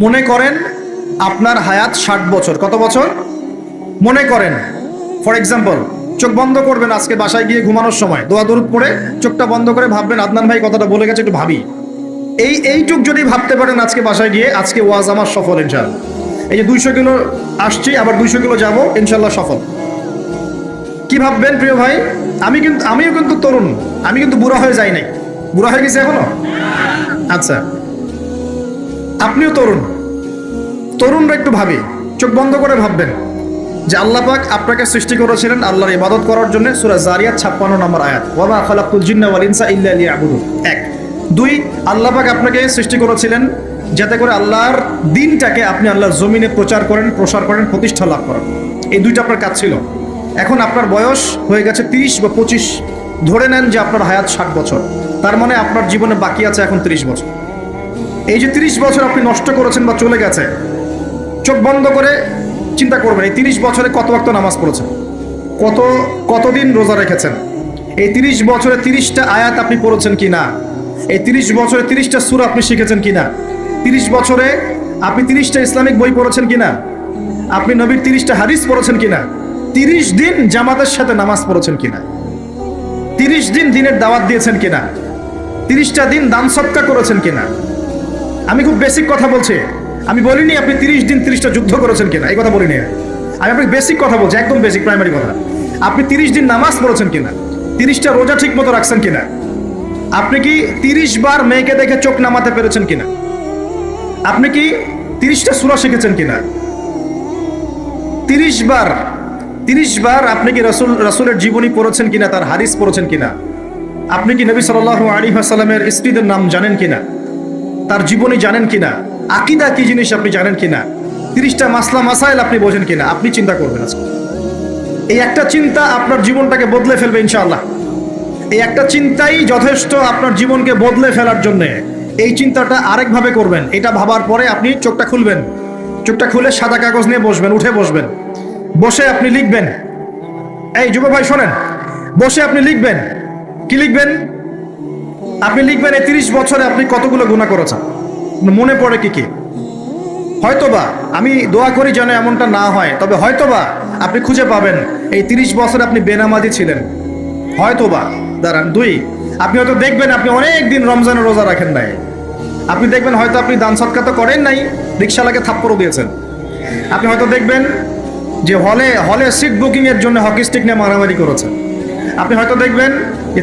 মনে করেন আপনার হায়াত 60 বছর। কত বছর? মনে করেন, ফর এক্সাম্পল, চোখ বন্ধ করবেন আজকে বাসায় গিয়ে ঘুমানোর সময়, দোয়া দরুদ পড়ে চোখটা বন্ধ করে ভাববেন আদনান ভাই কথাটা বলে গেছে, একটু ভাবি। এইটুক যদি ভাবতে পারেন আজকে বাসায় গিয়ে, আজকে ওয়াজ আমার সফল ইনশাআল্লাহ। এই যে 200 কিলো আসছি, আবার 200 কিলো যাবো, ইনশাআল্লাহ সফল। কি ভাববেন প্রিয় ভাই? আমিও কিন্তু তরুণ, আমি কিন্তু বুড়া হয়ে যাই নাই। বুড়া হয়ে গেছি এখনো? আচ্ছা, আপনিও তরুণ। তরুণরা একটু ভাবি, চোখ বন্ধ করে ভাববেন যে আল্লাহ পাক আপনাকে সৃষ্টি করেছিলেন আল্লাহর ইবাদত করার জন্য। সূরা জারিয়াত 56 নম্বর আয়াত, ওয়া মা খালাকতুল জিন্না ওয়াল ইনসা ইল্লা লিয়াবুদুন। 1 2, আল্লাহ পাক আপনাকে সৃষ্টি করেছিলেন যাতে করে আল্লাহর দ্বীনটাকে আপনি আল্লাহর জমিনে প্রচার করেন, প্রসার করেন, প্রতিষ্ঠা লাভ করেন। এই দুইটা আপনার কাজ ছিল। এখন আপনার বয়স হয়ে গেছে 30 বা 25, ধরে নেন যে আপনার হায়াত 60 বছর। তার মানে আপনার জীবনে বাকি আছে এখন 30 বছর। এই যে 30 বছর আপনি নষ্ট করেছেন বা চলে গেছে, চোখ বন্ধ করে চিন্তা করবেন এই 30 বছরে কত ওয়াক্ত নামাজ পড়েছেন, কতদিন রোজা রেখেছেন, এই 30 বছরে 30টা আয়াত আপনি পড়েছেন কিনা, এই 30 বছরে 30টা সূরা আপনি শিখেছেন কিনা, 30 বছরে আপনি 30টা ইসলামিক বই পড়েছেন কিনা, আপনি নবীর 30টা হাদিস পড়েছেন কিনা, 30 দিন জামাতের সাথে নামাজ পড়েছেন কিনা, 30 দিন দিনের দাওয়াত দিয়েছেন কিনা, 30টা দিন দান সদকা করেছেন কিনা। আমি খুব বেসিক কথা বলছি, আমি বলিনি আপনি 30 দিন 30টা যুদ্ধ করেছেন কিনা, এই কথা বলিনি। আমি আপনাকে বেসিক কথা বলছি, একদম বেসিক প্রাইমারি কথা। আপনি 30 দিন নামাজ পড়েছেন কিনা, 30টা রোজা ঠিক মতো রাখছেন কিনা, আপনি কি 30 বার মেয়েকে দেখে চোখ নামাতে পেরেছেন কিনা, আপনি কি 30টা সূরা শিখেছেন কিনা, 30 বার আপনি কি রাসূলের জীবনী পড়েছেন কিনা, তার হাদিস পড়েছেন কিনা, আপনি কি নবী সাল্লাল্লাহু আলাইহি ওয়াসাল্লামের স্ত্রীদের নাম জানেন কিনা, তার জীবনী জানেন কিনা, আকীদা কি জিনিস আপনি জানেন কিনা, 30টা মাসলা মাসাইল আপনি বোঝেন কিনা। আপনি চিন্তা করবেন আজকে। এই একটা চিন্তা আপনার জীবনটাকে বদলে ফেলবে ইনশাআল্লাহ। এই একটা চিন্তাই যথেষ্ট আপনার জীবনকে বদলে ফেলার জন্য। এই চিন্তাটা আরেকভাবে করবেন। এটা ভাবার পরে আপনি চোখটা খুলবেন, চোখটা খুলে সাদা কাগজ নিয়ে বসবেন, উঠে বসবেন, বসে আপনি লিখবেন। এই যুবক ভাই শোনেন, বসে আপনি লিখবেন। কি লিখবেন? আপনি লিখবেন এই 30 বছরে আপনি কতগুলো গুনাহ করেছেন, মনে পড়ে কি কি। হয়তোবা, আমি দোয়া করি যেন এমনটা না হয়, তবে হয়তোবা আপনি খুঁজে পাবেন এই 30 বছরে আপনি বেনামাজি ছিলেন। হয়তোবা। দাঁড়ান, 2, আপনি হয়তো দেখবেন আপনি অনেক দিন রমজানের রোজা রাখেন নাই। আপনি দেখবেন হয়তো আপনি দান সদকা তো করেন নাই, রিকশালাকে থাপ্পড়ও দিয়েছেন। আপনি হয়তো দেখবেন যে হলে সিট বুকিং এর জন্য হকি স্টিক নিয়ে মারামারি করেছেন। আপনি হয়তো দেখবেন যে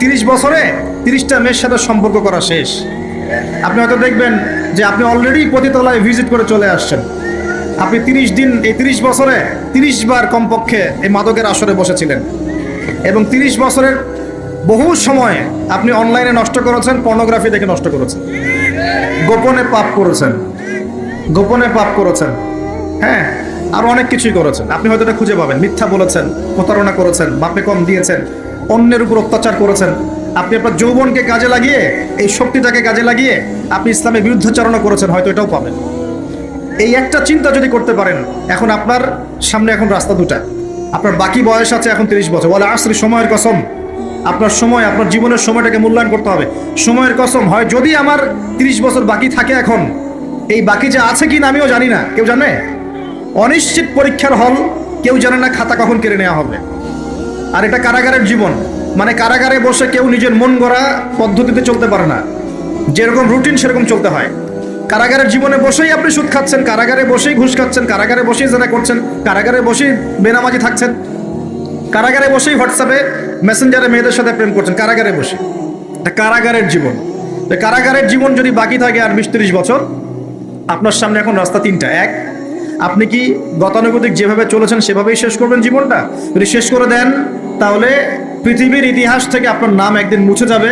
30 বছরে 30টা মেয়ের সাথে সম্পর্ক করা শেষ। আপনি হয়তো দেখবেন যে আপনি অলরেডি পতিতলায় ভিজিট করে চলে আসছেন। আপনি 30 দিন, এই 30 বছরে 30 বার কমপক্ষে এই মাদকের আসরে বসেছিলেন। এবং 30 বছরের বহু সময় আপনি অনলাইনে নষ্ট করেছেন, পর্নোগ্রাফি দেখে নষ্ট করেছেন, গোপনে পাপ করেছেন, হ্যাঁ, আর অনেক কিছুই করেছেন। আপনি হয়তো এটা খুঁজে পাবেন। মিথ্যা বলেছেন, প্রতারণা করেছেন, মাপে কম দিয়েছেন, অন্যের উপর অত্যাচার করেছেন। আপনি আপনার যৌবনকে কাজে লাগিয়ে, এই শক্তিটাকে কাজে লাগিয়ে আপনি ইসলামের বিরুদ্ধাচরণ করেছেন, হয়তো এটাও পাবেন। এই একটা চিন্তা যদি করতে পারেন, এখন আপনার সামনে এখন রাস্তা দুটা। আপনার বাকি বয়স আছে এখন 30 বছর। বলে আসরি, সময়ের কসম, আপনার সময়, আপনার জীবনের সময়টাকে মূল্যায়ন করতে হবে। সময়ের কসম, হয় যদি আমার 30 বছর বাকি থাকে, এখন এই বাকি যে আছে কি না আমিও জানি না, কেউ জানে? অনিশ্চিত পরীক্ষার হল, কেউ জানে না খাতা কখন কেড়ে নেওয়া হবে। আর এটা কারাগারের জীবন, মানে কারাগারে বসে কেউ নিজের মন গড়া পদ্ধতিতে চলতে পারে না, যেরকম রুটিন সেরকম চলতে হয়। কারাগারের জীবনে বসেই আপনি সুদ খাচ্ছেন, কারাগারে বসেই ঘুষ খাচ্ছেন, কারাগারে বসেই জেনা করছেন, কারাগারে বসেই বেনামাজি থাকছেন, কারাগারে বসেই হোয়াটসঅ্যাপে মেসেঞ্জারে মেয়েদের সাথে প্রেম করছেন, কারাগারে বসে। এটা কারাগারের জীবন। কারাগারের জীবন যদি বাকি থাকে আর 20-30 বছর, আপনার সামনে এখন রাস্তা 3টা। 1, আপনি কি গতানুগতিক যেভাবে চলেছেন সেভাবেই শেষ করবেন জীবনটা? যদি শেষ করে দেন, তাহলে পৃথিবীর ইতিহাস থেকে আপনার নাম একদিন মুছে যাবে।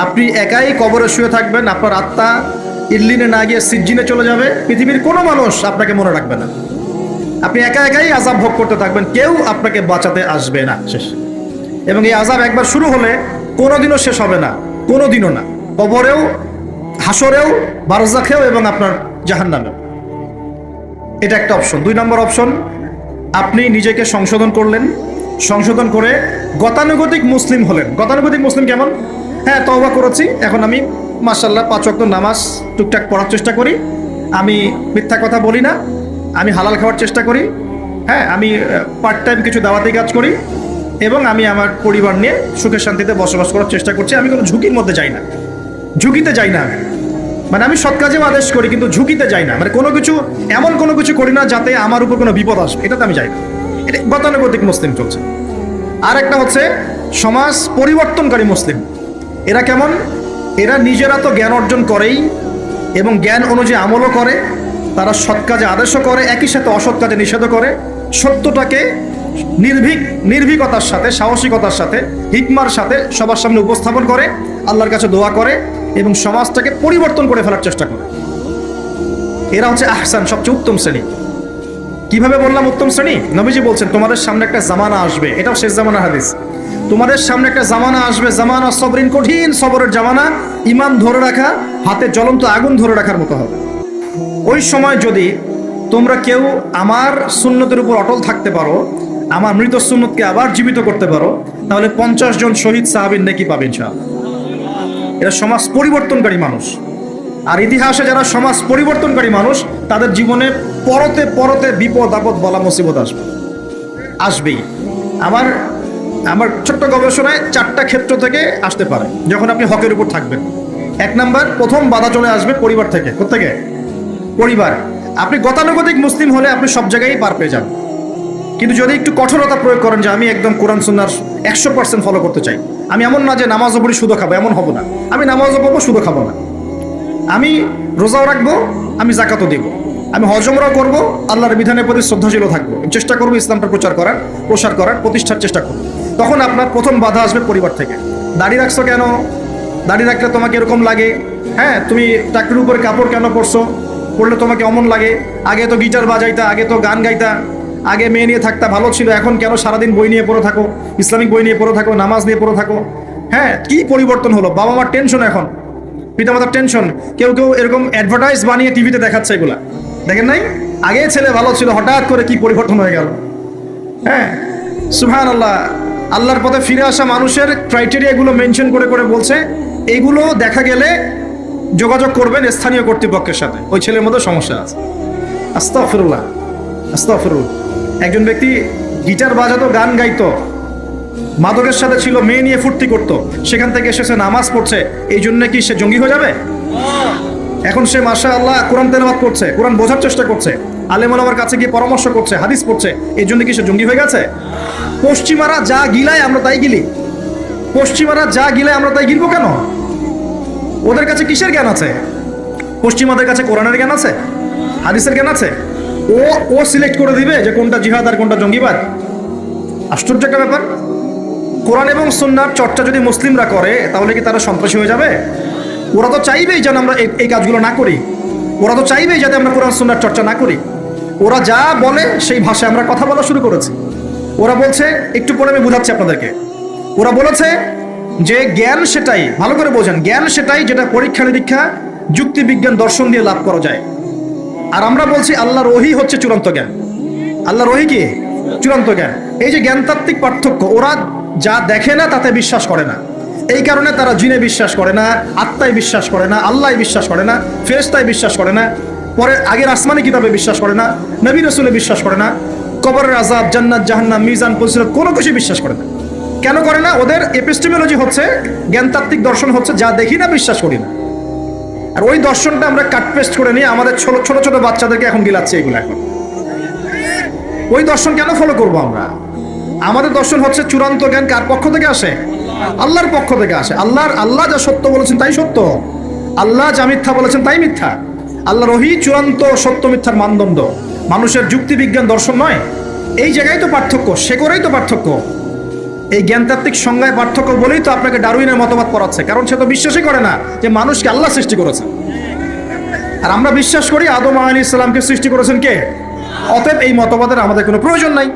আপনি একাই কবরে শুয়ে থাকবেন, আপনার আত্মা ইল্লিনে না গিয়ে সিজ্জিনে চলে যাবে। পৃথিবীর কোনো মানুষ আপনাকে মনে রাখবে না। আপনি একা একাই আযাব ভোগ করতে থাকবেন, কেউ আপনাকে বাঁচাতে আসবে না। শেষ। এবং এই আযাব একবার শুরু হলে কোনোদিনও শেষ হবে না, কোনোদিনও না। কবরেও, হাসরেও, বারজাখেও এবং আপনার জাহান্নামেও। এটা একটা অপশন। 2 নম্বর অপশন, আপনি নিজেকে সংশোধন করলেন, সংশোধন করে গতানুগতিক মুসলিম হলেন। গতানুগতিক মুসলিম কেমন? হ্যাঁ, তওবা করেছি, এখন আমি মাশাআল্লাহ 5 ওয়াক্ত নামাজ টুকটাক পড়ার চেষ্টা করি, আমি মিথ্যা কথা বলি না, আমি হালাল খাওয়ার চেষ্টা করি, হ্যাঁ, আমি পার্ট টাইম কিছু দাওয়াতি কাজ করি, এবং আমি আমার পরিবার নিয়ে সুখে শান্তিতে বসবাস করার চেষ্টা করছি। আমি কোনো ঝুঁকির মধ্যে যাই না, ঝুঁকিতে যাই না। মানে আমি সৎ কাজেও আদেশ করি কিন্তু ঝুঁকিতে যাই না, মানে কোনো কিছু এমন কোনো কিছু করি না যাতে আমার উপর কোনো বিপদ আসবে, এটাতে আমি যাই না। এটা গতানুগতিক মুসলিম চলছে। আর একটা হচ্ছে সমাজ পরিবর্তনকারী মুসলিম। এরা কেমন? এরা নিজেরা তো জ্ঞান অর্জন করেই এবং জ্ঞান অনুযায়ী আমলও করে, তারা সৎ কাজে আদেশও করে, একই সাথে অসৎ কাজে নিষেধও করে, সত্যটাকে নির্ভীকতার সাথে, সাহসিকতার সাথে, হিকমার সাথে সবার সামনে উপস্থাপন করে, আল্লাহর কাছে দোয়া করে এবং সমাজটাকে পরিবর্তন করে ফেলার চেষ্টা করে। এরা হচ্ছে আহসান, সবচেয়ে উত্তম শ্রেণী। কিভাবে বললাম উত্তম শ্রেণী? নবীজি বলছেন তোমাদের সামনে একটা জামানা আসবে, এটাও শেষ জামানার হাদিস। তোমাদের সামনে একটা জামানা আসবে, জামানা সবরিন, কঠিন সবরের জামানা। ঈমান ধরে রাখা হাতে জ্বলন্ত আগুন ধরে রাখার মতো হবে। ওই সময় যদি তোমরা কেউ আমার সুন্নতের উপর অটল থাকতে পারো, আমার মৃত সুন্নতকে আবার জীবিত করতে পারো, তাহলে 50 জন শহীদ সাহাবীর নেকি পাবে ইনশাআল্লাহ। এরা সমাজ পরিবর্তনকারী মানুষ। আর ইতিহাসে যারা সমাজ পরিবর্তনকারী মানুষ, তাদের জীবনে পরতে পরতে বিপদ আপদ বলা মুসিবত আসবেই। আমার ছোট্ট গবেষণায় 4টা ক্ষেত্র থেকে আসতে পারে যখন আপনি হকের উপর থাকবেন। 1 নাম্বার, প্রথম বাধা চলে আসবে পরিবার থেকে। কোত্থেকে? পরিবার। আপনি গতানুগতিক মুসলিম হলে আপনি সব জায়গায় পার পেয়ে যান, কিন্তু যদি একটু কঠোরতা প্রয়োগ করেন যে আমি একদম কোরআন সুন্নাহর 100% ফলো করতে চাই, আমি এমন না যে নামাজও পড়ি শুধু খাবো, এমন হব না। আমি নামাজও পড়বো, শুধু খাবো না, আমি রোজাও রাখবো, আমি জাকাতও দেবো, আমি হজ উমরাও করবো, আল্লাহর বিধানের প্রতি শ্রদ্ধাশীল থাকবো, চেষ্টা করবো ইসলামটা প্রসার করার প্রতিষ্ঠার চেষ্টা করবো। তখন আপনার প্রথম বাধা আসবে পরিবার থেকে। দাড়ি রাখছো কেন? দাড়ি রাখলে তোমাকে এরকম লাগে, হ্যাঁ, তুমি টাকরির উপরে কাপড় কেন পরলে তোমাকে অমন লাগে, আগে তো গিটার বাজাইতা, আগে তো গান গাইতা, আগে মেয়ে নিয়ে থাকতা, ভালো ছিল, এখন কেন সারাদিন বই নিয়ে পড়ে থাকো, ইসলামিক বই নিয়ে পড়ে থাকো, নামাজ নিয়ে পড়ে থাকো? হ্যাঁ, কি পরিবর্তন হলো! বাবা মার টেনশন, এখন পিতামাতার টেনশন। কেউ এরকম অ্যাডভার্টাইজ বানিয়ে টিভিতে দেখাচ্ছে, এগুলা দেখেন নাই? আগে ছেলে ভালো ছিল, হঠাৎ করে কি পরিবর্তন হয়ে গেল! হ্যাঁ, সুবহানাল্লাহ। আল্লাহর পথে ফিরে আসা মানুষের ক্রাইটেরিয়া এগুলো মেনশন করে বলছে, এইগুলো দেখা গেলে যোগাযোগ করবেন স্থানীয় কর্তৃপক্ষের সাথে, ওই ছেলের মধ্যে সমস্যা আছে। আস্তাগফিরুল্লাহ, আস্তাগফিরুল্লাহ। একজন ব্যক্তি গিটার বাজাতো, গান গাইতো, মাদকের সাথে ছিল, মেয়ে নিয়ে ফুর্তি করতো, সেখান থেকে এসেছে নামাজ পড়ছে, এই জন্য কি সে জঙ্গি হয়ে যাবে? এখন সে মাশাআল্লাহ কোরআন তেলাওয়াত করছে, কোরআন বোঝার চেষ্টা করছে, আলেম ওলামার কাছে গিয়ে পরামর্শ করছে, হাদিস পড়ছে, এই জন্য কি সে জঙ্গি হয়ে গেছে? পশ্চিমারা যা গিলায় আমরা তাই গিলি, পশ্চিমারা যা গিলায় আমরা তাই গিলবো কেন? ওদের কাছে কিসের জ্ঞান আছে? পশ্চিমাদের কাছে কোরআনের জ্ঞান আছে, হাদিসের জ্ঞান আছে। ও সিলেক্ট করে দিবে যে কোনটা জিহাদ আর কোনটা জঙ্গিবাদ? আশ্চর্য একটা ব্যাপার। কোরআন এবং সুন্নাহর চর্চা যদি মুসলিমরা করে, তাহলে কি তারা সন্ত্রাসী হয়ে যাবে? ওরা তো চাইবেই যেন আমরা এই কাজগুলো না করি, ওরা তো চাইবেই যাতে আমরা কোরআন সুন্নাহর চর্চা না করি। ওরা যা বলে সেই ভাষায় আমরা কথা বলা শুরু করেছি। ওরা বলছে, একটু পরে আমি বুঝাচ্ছি আপনাদেরকে, ওরা বলেছে যে জ্ঞান সেটাই, ভালো করে বোঝেন, জ্ঞান সেটাই যেটা পরীক্ষা নিরীক্ষা, যুক্তি, বিজ্ঞান, দর্শন দিয়ে লাভ করা যায়। আর আমরা বলছি আল্লাহর ওহী হচ্ছে চূড়ান্ত জ্ঞান। আল্লাহর ওহী কি? চূড়ান্ত জ্ঞান। এই যে জ্ঞানতাত্ত্বিক পার্থক্য, ওরা যা দেখে না তাতে বিশ্বাস করে না, এই কারণে তারা জিনে বিশ্বাস করে না, আত্মায় বিশ্বাস করে না, আল্লাহ বিশ্বাস করে না, ফেরেশতায় বিশ্বাস করে না, পরে আগের আসমানি কিতাবে বিশ্বাস করে না, নবী রাসূলে বিশ্বাস করে না, কবরের আযাব, জান্নাত জাহান্নাম, মিজান, ফজিলত কোনো কিছু বিশ্বাস করে না। কেন করে না? ওদের এপিস্টেমোলজি হচ্ছে, জ্ঞানতাত্ত্বিক দর্শন হচ্ছে যা দেখি না বিশ্বাস করি না। আর ওই দর্শনটা আমরা কাট পেস্ট করে নিয়ে আমাদের ছোট ছোট বাচ্চাদেরকে এখন গিলাচ্ছে এগুলো। এখন ওই দর্শন কেন ফলো করবো আমরা? আমাদের দর্শন হচ্ছে চূড়ান্ত জ্ঞান কার পক্ষ থেকে আসে? আল্লাহর পক্ষ থেকে আসে। আল্লাহ যা সত্য বলেছেন তাই সত্য, আল্লাহ যা মিথ্যা বলেছেন তাই মিথ্যা। আল্লাহর ওহী চূড়ান্ত সত্য মিথ্যার মানদণ্ড, মানুষের যুক্তি, বিজ্ঞান, দর্শন নয়। এই জায়গায় তো পার্থক্য, সে করেই তো পার্থক্য। এই জ্ঞানতাত্ত্বিক সংজ্ঞায় পার্থক্য বলেই তো আপনাকে ডারউইনের মতবাদ পড়াচ্ছে, কারণ সে তো বিশ্বাসই করে না যে মানুষকে আল্লাহ সৃষ্টি করেছে। আর আমরা বিশ্বাস করি আদম আলাইহিস সালামকে সৃষ্টি করেছেন কে? অতএব এই মতবাদের আমাদের কোনো প্রয়োজন নাই,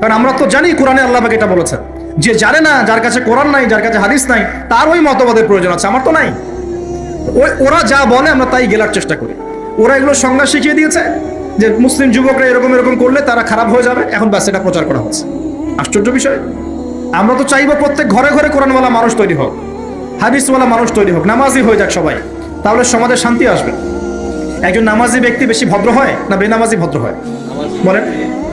কারণ আমরা তো জানি কোরআনে আল্লাহ পাক এটা বলেছেন। যে জানে না, যার কাছে কোরআন নাই, যার কাছে হাদিস নাই, তার ওই মতবাদের প্রয়োজন আছে, আমার তো নাই। ওরা যা বলে আমরা তাই গেলার চেষ্টা করি। ওরা এগুলো সংজ্ঞা শিখিয়ে দিয়েছে যে মুসলিম যুবকরা এরকম করলে তারা খারাপ হয়ে যাবে, এখন ব্যাস এটা প্রচার করা হচ্ছে। আশ্চর্য বিষয়। আমরা তো চাইবো প্রত্যেক ঘরে ঘরে কোরআনওয়ালা মানুষ তৈরি হোক, হাদিসওয়ালা মানুষ তৈরি হোক, নামাজি হয়ে যাক সবাই, তাহলে সমাজে শান্তি আসবে। একজন নামাজি ব্যক্তি বেশি ভদ্র হয় না বেনামাজি ভদ্র হয়? বলেন।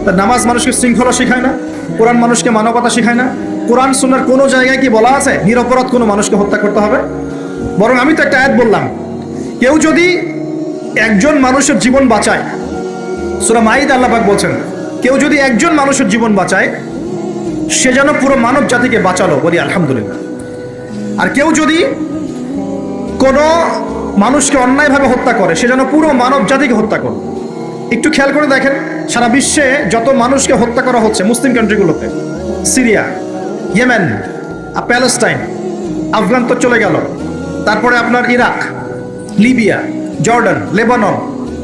তা নামাজ মানুষকে শৃঙ্খলা শেখায় না? কোরআন মানুষকে মানবতা শেখায় না? কোরআন সুন্নাহর কোনো জায়গায় কি বলা আছে নিরপরাধ কোনো মানুষকে হত্যা করতে হবে? বরং আমি তো একটা আয়াত বললাম, কেউ যদি একজন মানুষের জীবন বাঁচায়, সূরা মাইদা আল্লাহ পাক বলছেন, কেউ যদি একজন মানুষের জীবন বাঁচায় সে যেন পুরো মানব জাতিকে বাঁচালো, বলি আলহামদুলিল্লাহ। আর কেউ যদি কোনো মানুষকে অন্যায়ভাবে হত্যা করে সে যেন পুরো মানব জাতিকে হত্যা করে। একটু খেয়াল করে দেখেন, সারা বিশ্বে যত মানুষকে হত্যা করা হচ্ছে মুসলিম কান্ট্রিগুলোতে, সিরিয়া, ইয়েমেন, প্যালেস্টাইন, আফগান তো চলে গেল, তারপরে আপনার ইরাক, লিবিয়া, জর্ডান, লেবানন,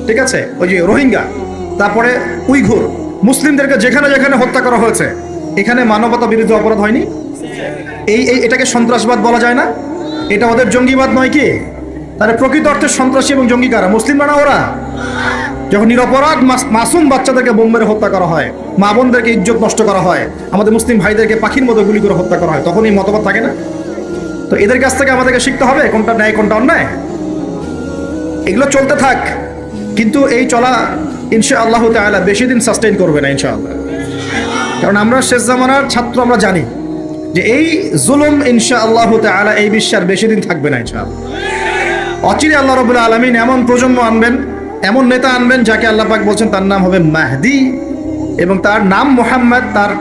ঠিক আছে, ওই যে রোহিঙ্গা, তারপরে উইঘুর, মুসলিমদেরকে যেখানে যেখানে হত্যা করা হয়েছে এখানে মানবতা বিরোধী অপরাধ হয়নি? এটাকে সন্ত্রাসবাদ বলা যায় না? এটা ওদের জঙ্গিবাদ নয় কি? তাহলে প্রকৃত অর্থে সন্ত্রাসী এবং জঙ্গি কারা? মুসলিমরা না ওরা? যখন নিরপরাধ মাসুম বাচ্চাদেরকে বোম মেরে হত্যা করা হয়, মা বোনদেরকে ইজ্জত নষ্ট করা হয়, আমাদের মুসলিম ভাইদেরকে পাখির মতো গুলি করে হত্যা করা হয়, তখন এই মতবাদ থাকে না? তো এদের কাছ থেকে আমাদেরকে শিখতে হবে কোনটা ন্যায় কোনটা অন্যায়। এগুলো চলতে থাক, কিন্তু এই চলা ইনশাআল্লাহ তাআলা বেশি দিন সাস্টেইন করবে না ইনশাআল্লাহ। কারণ আমরা শেষ জামানার ছাত্র, আমরা জানি যে এই জুলুম ইনশাআল্লাহ তাআলা এই বিশ্বের বেশি দিন থাকবে না ইনশাআল্লাহ। অচিরে আল্লাহ রাব্বুল আলামিন এমন প্রজন্ম আনবেন, এমন নেতা আনবেন যাকে আল্লাহ পাক বলছেন তার নাম হবে মাহদি, এবং তার নাম মুহাম্মদ, তার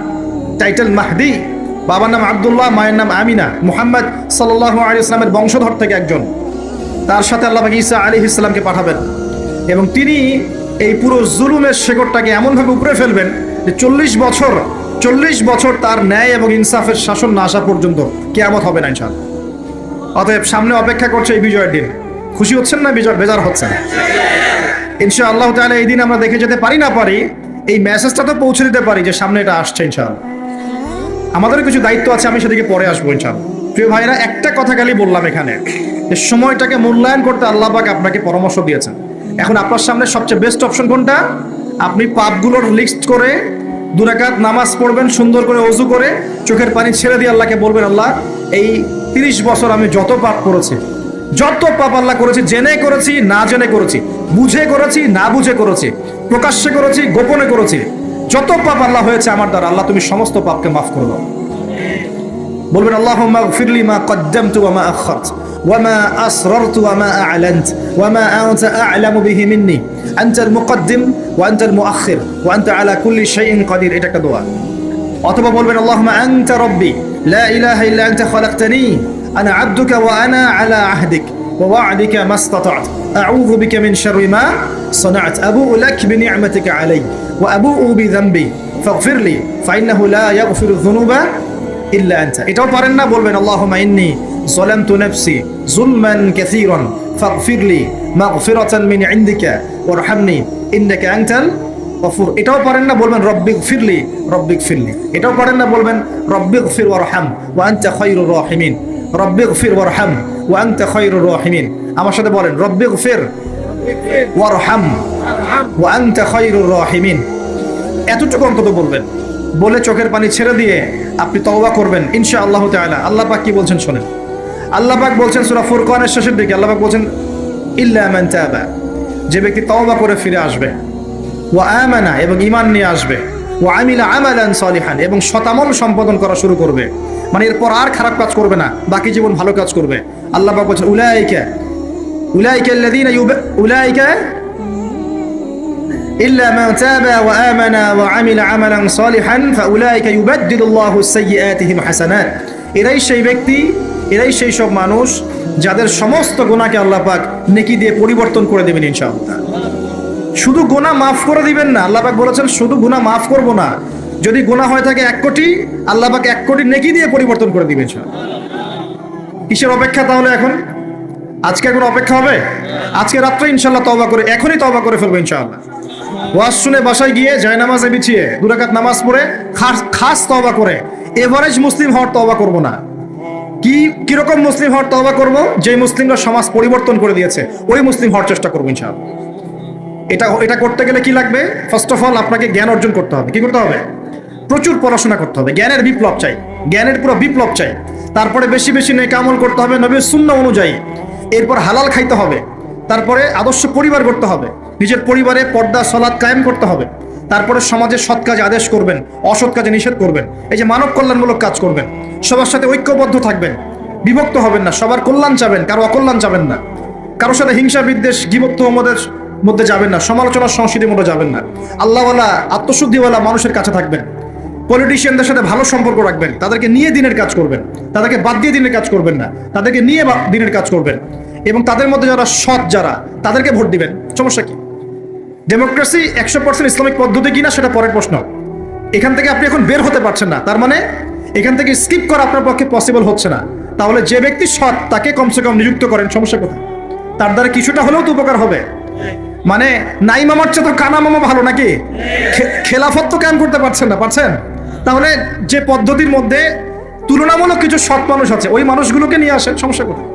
টাইটেল মাহদি। বাবার নাম আব্দুল্লাহ, মায়ের নাম আমিনা। মুহাম্মদ সাল্লাল্লাহু আলাইহি ওয়াসাল্লামের বংশধর থেকে একজন। তার সাথে আল্লাহ পাক ঈসা আলাইহিস সালামকে পাঠাবেন, এবং তিনি এই পুরো জুলুমের শেকড়টাকে এমনভাবে উপরে ফেলবেন যে 40 বছর তার ন্যায় এবং ইনসাফের শাসন না আসা পর্যন্ত কিয়ামত হবে না ইনশাআল্লাহ। অতএব সামনে অপেক্ষা করছে এই বিজয়ের দিন। খুশি হচ্ছেন না বেজার হচ্ছেন? ইনশাআল্লাহ তাআলা এই দিন আমরা দেখে যেতে পারি না পারি, এই মেসেজটা তো পৌঁছে দিতে পারি যে সামনে এটা আসছে ইনশাআল্লাহ। আমাদেরও কিছু দায়িত্ব আছে, আমি সেদিকে পরে আসবো ইনশাআল্লাহ। প্রিয় ভাইরা, একটা কথা খালি বললাম এখানে, যে সময়টাকে মূল্যায়ন করতে আল্লাহ পাক আপনাকে পরামর্শ দিয়েছেন। এখন আপনার সামনে সবচেয়ে বেস্ট অপশন কোনটা? আপনি পাপগুলোর লিস্ট করে 2 রাকাত নামাজ পড়বেন, সুন্দর করে ওযু করে চোখের পানি ছেড়ে দিয়ে আল্লাহকে বলবেন, আল্লাহ এই 30 বছর আমি যত পাপ করেছি, যত পাপ আল্লাহ করেছি, জেনে করেছি না জেনে করেছি, বুঝে করেছি না বুঝে করেছি, প্রকাশ্যে করেছি গোপনে করেছি, যত পাপ আল্লাহ হয়েছে আমার দ্বারা, আল্লাহ তুমি সমস্ত পাপকে মাফ করে দাও। বলবেন আল্লাহুম্মা গফিরলি মা কদ্দামতু ওয়া মা আখখারতু ওয়া মা আসরারতু ওয়া মা আ'লানতু ওয়া মা আনতা আ'লামু বিহি মিন্নি আনতাল মুকদ্দিম ওয়া আনতাল মুআখির ওয়া আনতা আলা কুল্লি শাইইন কাদির। এটা একটা দোয়া। অথবা বলবেন আল্লাহুম্মা আনতা রাব্বি লা ইলাহা ইল্লা আনতা খালাকতানি আনা আবদুকা ওয়া আনা আলা আহদিক ওয়া ওয়া'দিকা মাস্তাতা'তু আউযু বিকা মিন শাররি মা সানা'তু আবু'ু লাক বিনি'মাতিকা আলাইয়া ওয়া আবু'ু বিযানবি ফাগফিরলি ফাইন্নাহু লা ইয়াগফিরু যুনুবা ইল্লা আনতা। এটাও পারেন না? বলবেন আল্লাহুম্মা ইন্নী যালামতু নাফসি যুলমান কাসীরান ফাগফিরলি মাগফিরাতান মিন ইনদিকা ওয়ারহামনি ইন্নাকা আনতাল গফুর। এটাও পারেন না? বলবেন রব্বিগফিরলি। এটাও পারেন না? বলবেন রব্বিগফির ওয়ারহাম ওয়া আনতা খায়রুর রাহিমিন। রব্বিগফির ওয়ারহাম ওয়া আনতা খায়রুর রাহিমিন। আমার সাথে বলেন রব্বিগফির ওয়ারহাম ওয়া আনতা খায়রুর রাহিমিন। এতটুকু অন্তত বলবেন, বলে চোখের পানি ছেড়ে দিয়ে আপনি তওবা করবেন ইনশাআল্লাহ তাআলা। আল্লাহ পাক কি বলছেন শোনেন। আল্লাহ পাক বলছেন সূরা ফুরকানের শেষের দিকে, আল্লাহ পাক বলছেন ইল্লা মান তাবা, যে ব্যক্তি তওবা করে ফিরে আসবে, ওয়া আমানা, এবং ঈমান নিয়ে আসবে, ওয়া আমিলা আমালান সালিহান, এবং সতামল সম্পাদন করা শুরু করবে, মানে এরপর আর খারাপ কাজ করবে না, বাকি জীবন ভালো কাজ করবে। আল্লাহ পাক বলছেন উলাইকা আল্লাযীনা উলাইকা إلا من تاب وآمن وعمل عملا صالحا فأولئك يبدل الله سيئاتهم حسنات। এরাই সেই ব্যক্তি, এরাই সেই সব মানুষ যাদের সমস্ত গুনাহকে আল্লাহ পাক নেকি দিয়ে পরিবর্তন করে দেবেন ইনশাআল্লাহ। শুধু গুনাহ মাফ করে দিবেন না, আল্লাহ পাক বলেছেন শুধু গুনাহ মাফ করব না, যদি গুনাহ হয়ে থাকে 1 কোটি, আল্লাহ পাক 1 কোটি নেকি দিয়ে পরিবর্তন করে দিবেন ইনশাআল্লাহ। কিসের অপেক্ষা তাহলে এখন? আজকে এখন অপেক্ষা হবে? আজকে রাত্রে ইনশাআল্লাহ তওবা করে, এখনই তওবা করে ফেলবো ইনশাআল্লাহ। ওয়াজ শুনে বাসায় গিয়ে জায়নামাজে বিছিয়ে 2 রাকাত নামাজ পড়ে খাস তওবা করে, এভারেজ মুসলিম হওয়ার তওবা করব না। কিরকম মুসলিম হওয়ার তওবা করব? যে মুসলিমরা সমাজ পরিবর্তন করে দিয়েছে ওই মুসলিম হওয়ার চেষ্টা করবো ইনশাআল্লাহ। এটা করতে গেলে কি লাগবে? ফার্স্ট অফ অল আপনাকে জ্ঞান অর্জন করতে হবে। কি করতে হবে? প্রচুর পড়াশোনা করতে হবে। জ্ঞানের বিপ্লব চাই, জ্ঞানের পুরো বিপ্লব চাই। তারপরে বেশি বেশি নেক আমল করতে হবে নবীর সুন্নাহ অনুযায়ী। এরপর হালাল খাইতে হবে, তারপরে আদর্শ পরিবার গড়তে হবে, নিজের পরিবারে পর্দা সালাত কায়েম করতে হবে, তারপরে সমাজে সৎ কাজে আদেশ করবেন, অসৎ কাজে নিষেধ করবেন, এই যে মানব কল্যাণমূলক কাজ করবেন, সবার সাথে ঐক্যবদ্ধ থাকবেন, বিভক্ত হবেন না, সবার কল্যাণ চাবেন, কারো অকল্যাণ চাবেন না, কারোর সাথে হিংসা বিদ্বেষ গীবত তোহমতের মধ্যে যাবেন না, সমালোচনার সংস্কৃতির মধ্যে যাবেন না, আল্লাহওয়ালা আত্মশুদ্ধিওয়ালা মানুষের কাছে থাকবেন, পলিটিশিয়ানদের সাথে ভালো সম্পর্ক রাখবেন, তাদেরকে নিয়ে দিনের কাজ করবেন, তাদেরকে বাদ দিয়ে দিনের কাজ করবেন না, তাদেরকে নিয়ে দিনের কাজ করবেন, এবং তাদের মধ্যে যারা সৎ যারা তাদেরকে ভোট দিবেন। সমস্যা কি? ডেমোক্রেসি 100% ইসলামিক পদ্ধতি কিনা সেটা পরের প্রশ্ন। এখান থেকে আপনি এখন বের হতে পারছেন না, তার মানে এখান থেকে স্কিপ করা আপনার পক্ষে পসিবল হচ্ছে না। তাহলে যে ব্যক্তি সৎ তাকে কমসে কম নিযুক্ত করেন, সমস্যা কোথায়? তার দ্বারা কিছুটা হলেও তো উপকার হবে। মানে নাই মামার চেয়ে তো কানা মামা ভালো নাকি? খেলাফত তো কায়েম করতে পারছেন না, পারছেন? তাহলে যে পদ্ধতির মধ্যে তুলনামূলক কিছু সৎ মানুষ আছে ওই মানুষগুলোকে নিয়ে আসেন, সমস্যা কোথায়?